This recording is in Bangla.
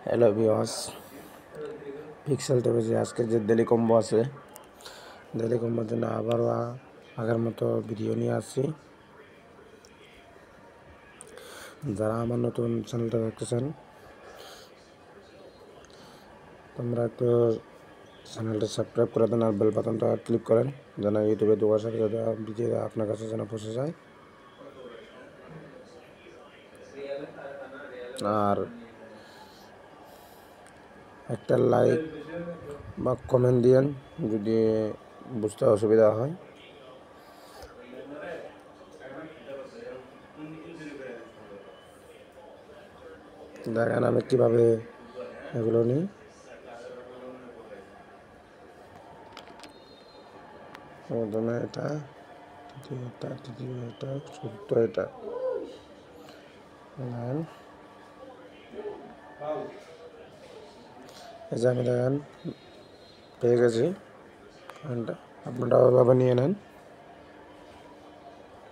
হ্যালো ভিউয়ার্স, পিক্সেল টিভি যে আজকে যে ডেলি কম্বো আছে, ডেলি কম্বোর জন্য আবারও আগের মতো ভিডিও নিয়ে আসছি। যারা আমার নতুন চ্যানেলটা দেখতেছেন, তোমরা একটু চ্যানেলটা সাবস্ক্রাইব করে দেন আর বেল বাটনটা ক্লিক করেন, যেন ইউটিউবে দেওয়ার সাথে সাথে ভিডিও আপনার কাছে যেন পৌঁছে যায়। আর একটা লাইক বা কমেন্ট দিয়েন যদি বুঝতে অসুবিধা হয়। দেখেন আমি কীভাবে এগুলো নিই। প্রথমে এটা, তৃতীয় এটা, চতুর্থ এটা এই যে আমি দেখেন পেয়ে গেছি। আপনারা ওইভাবে নিয়ে নেন।